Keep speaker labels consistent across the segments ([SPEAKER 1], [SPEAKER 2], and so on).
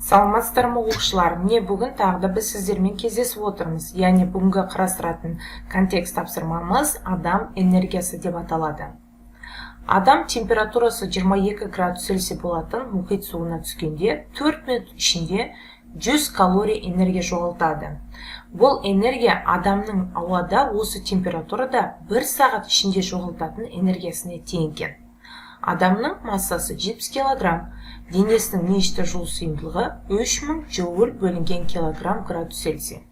[SPEAKER 1] Саламатсыздар ма оқушылар? Міне бүгін тағы да біз сіздермен кездесіп отырмыз. Яғни бүгінгі қарастыратын контекст тапсырмамыз адам энергиясы деп аталады. Адам температурасы 22 градус Цельсий болатын мұхит суына түскенде 4 минут ішінде 100 калорий энергия жоғалтады. Бұл энергия адамның ауада осы температурада 1 сағат ішінде жоғалтатын энергиясына тең екен. Адамның массасы 70 килограмм, денесінің меншікті жылу сыйымдылығы 3000 джоуль бөлінген килограмм градус Цельсий.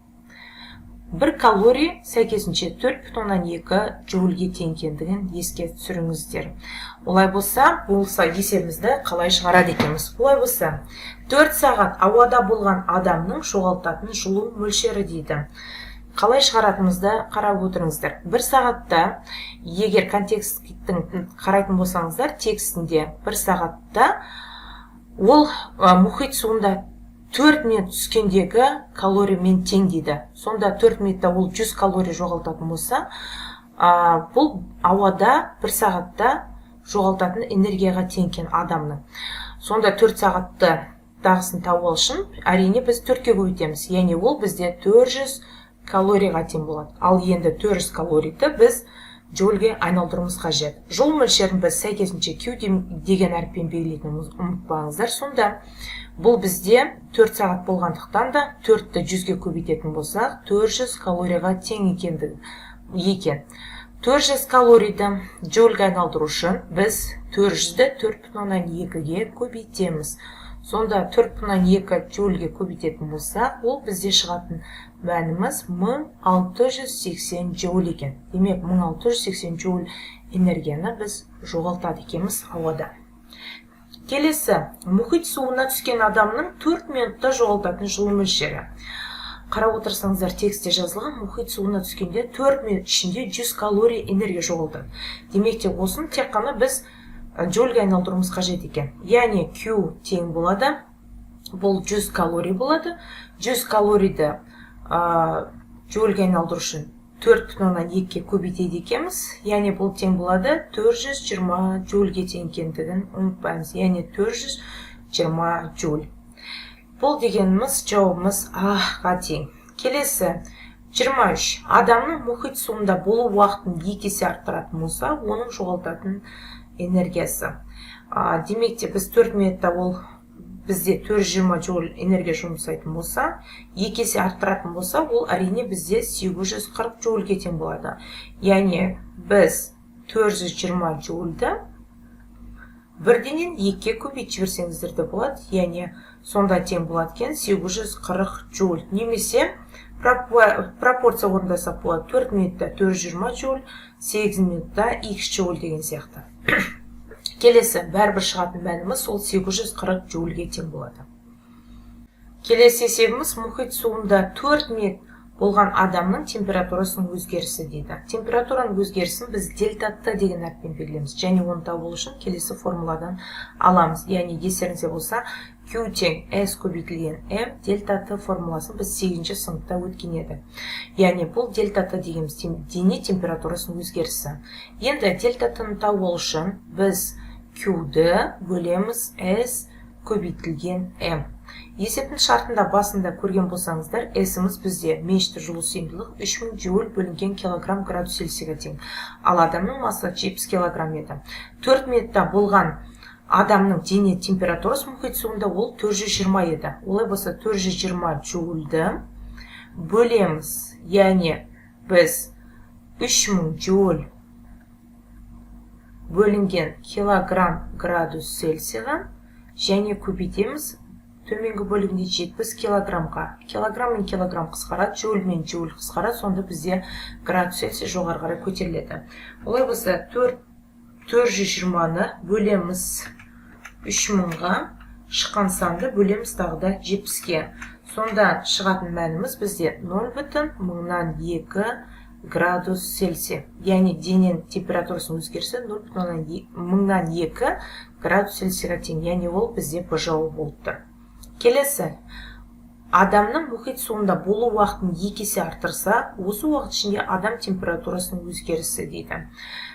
[SPEAKER 1] 1 калорий сәйкесінше 4,2 джоульге тең екендігін еске түсіріңіздер. Олай болса есебімізді қалай шығарады екенбіз? Олай болса 4 сағат ауада болған адамның жоғалтатын жылу мөлшері дейді. Қалай шығаратымызды қарап отырыңыздар. 1 сағатта, егер контексттің қарайтын болсаңыздар, текстінде 1 сағатта ол мұхит суында 4 минут түскендегі калориямен тең дейді. Сонда 4 минутта ол 100 калорий жоғалтатын болса, бұл ауада 1 сағатта жоғалтатын энергияға тең екен адамның. Сонда 4 сағатты тағысын тауып үшін, әрине біз 4-ке көбейтеміз. Яғни ол бізде 400 калорияға тең болады. Ал енді 400 калорийді біз джоульге айналдыруымыз қажет. Жол мөлшерін біз сәйкесінше Q деген әріппен белгілейтінімізді ұмытпаңыздар. Сонда бұл бізде 4 сағат болғандықтан да 4-ті 100-ге көбейтетін болсақ, 400 калорияға тең екен. 400 калорийді джоульге айналдыру үшін біз 400-ді 4,2-ге көбейтеміз. Сонда 4,2 джоульге көбейтетін болсақ, ол бізде шығатын мәніміз 1680 джоуль екен. Демек, 1680 джоуль энергияны біз жоғалтады екенбіз ауада. Келесі, мұхит суына түскен адамның 4 минутта жоғалтатын жылу мөлшері. Қарап отырсаңыздар, текстте жазылған мұхит суына түскенде 4 минут ішінде 100 калорий энергия жоғалтады. Демек те осын тек қана біз джоульге айналдыруымыз қажет екен. Яғни Q тең болады, бұл 100 калорий болады. 100 калорийді джоульге айналдыру үшін 4,2-ке көбейтеді екенбіз. Яғни бұл тең болады 420 джоульге тең екендігін ұмытпаймыз. Яғни 420 джоуль. Бұл дегеніміз жауабымыз А-ға тең. Келесі 23. Адамның мұхит суында болу уақытын 2 есе арттыратын болса, оның жоғалтатын энергиясы. Демекте біз 4 минутта ол бізде 420 джоуль энергия жұмсайтын болса, 2 есе арттыратын болса, ол әрине бізде 840 джоульге тең болады. Яғни біз 420 джоульді бірденен 2-ке көбейтіп жіберсеңіздер де болады. Яғни сонда тең болады екен 840 джоуль. Немесе пропорция орындасақ болады 4 минутта 420 джоуль, 8 минутта X джоуль деген сияқты. Келесі бәрібір шығатын мәніміз ол 840 джоульге тең болады. Келесі есебіміз мұхит суында 4 минут болған адамның температурасының өзгерісі дейді. Температураның өзгерісін біз дельта Т деген әріппен белгілейміз. Және оны табу үшін келесі формуладан аламыз. Яғни естеріңізде болса, Q тең S көбейтілген M, дельта Т формуласын біз 8-ші сыныпта өткен еді. Яғни бұл дельта Т дегеніміз дене температурасының өзгерісі. Енді дельта Т-ны табу үшін біз Q-ді бөлеміз S көбейтілген M. Есептің шартында басында көрген болсаңыздар, S-іміз бізде меншікті жылу сыйымдылық 3000 джоуль бөлінген килограмм градус Цельсийға тең. Ал адамның массасы 70 килограмм еді. 4 минутта болған адамның дене температурасы мұхит суында ол 420 еді. Олай болса 420 джоульді бөлеміз. Яғни біз 3000 джоуль бөлінген килограмм градус Цельсийға және көбейтеміз төменгі бөлігінде 70 килограммға. Килограмм мен килограмм қысқарады, джоуль мен джоуль қысқарады, сонда бізде градус Цельсий жоғары қарай көтеріледі. Олай болса 420-ны бөлеміз 3000-ға, шыққан санды бөлеміз тағы да 70-ке. Сонда шығатын мәніміз бізде 0,02 градус Цельсий. Яғни денен температурасының өзгерісі 0,02 градус Цельсийға тең. Яғни ол бізде Б жауабы болып тұр. Келесі, адамның мұхит суында болу уақытын 2 есе артырса, осы уақыт ішінде адам температурасының өзгерісі дейді.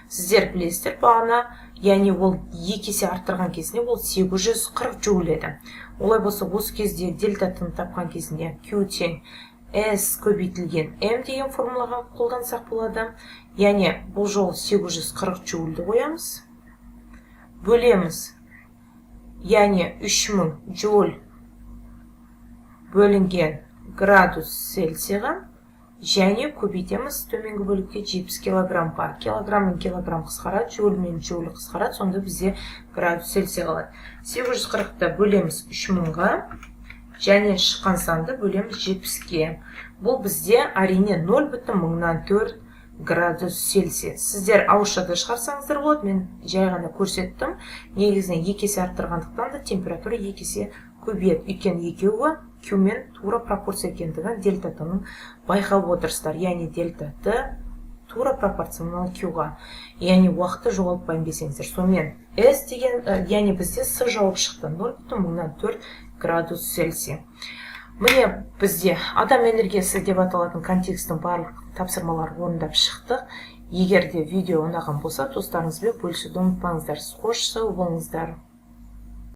[SPEAKER 1] Сіздер білесіздер, бағана, яғни ол 2 есе артырған кезінде ол 840 джоуль еді. Олай болса, осы кезде дельтатын тапқан кезінде Q тең S көбейтілген M деген формулаға қолдансақ болады. Яғни бұл жол 840 джоульді қоямыз. Бөлеміз. Яғни 3000 джоуль бөлінген градус Цельсияға, және көбейтеміз төменгі бөлікке 70 килограммға. Килограмм мен килограмм қысқарады, джоуль мен джоуль қысқарады, сонда бізде градус Цельсия қалады. 840-та бөлеміз 3000-ға, және шыққан санды бөлеміз 70-ге. Бұл бізде әрине 0,04 градус Цельсия. Сіздер ауызшада шығарсаңыздар болады, мен жай ғана көрсеттім. Негізінен 2 есе арттырғандықтан да температура 2 есе көбейеді. Өйткені екеуі Q мен тура пропорция екендігін дельтатының байқап отырсыздар. Яғни дельтаты тура пропорционал Q-ға. Яғни уақытты жоғалтпайын десеңіздер. Сонымен S деген, яғни бізде С жауап шықты 0,04 градус Цельсия. Міне бізде адам энергиясы деп аталатын контекстің барлық тапсырмалар орындап шықтық. Егер де видео ұнаған болса, достарыңызбен бөлісуді ұмытпаңыздар. Қош сау болыңыздар.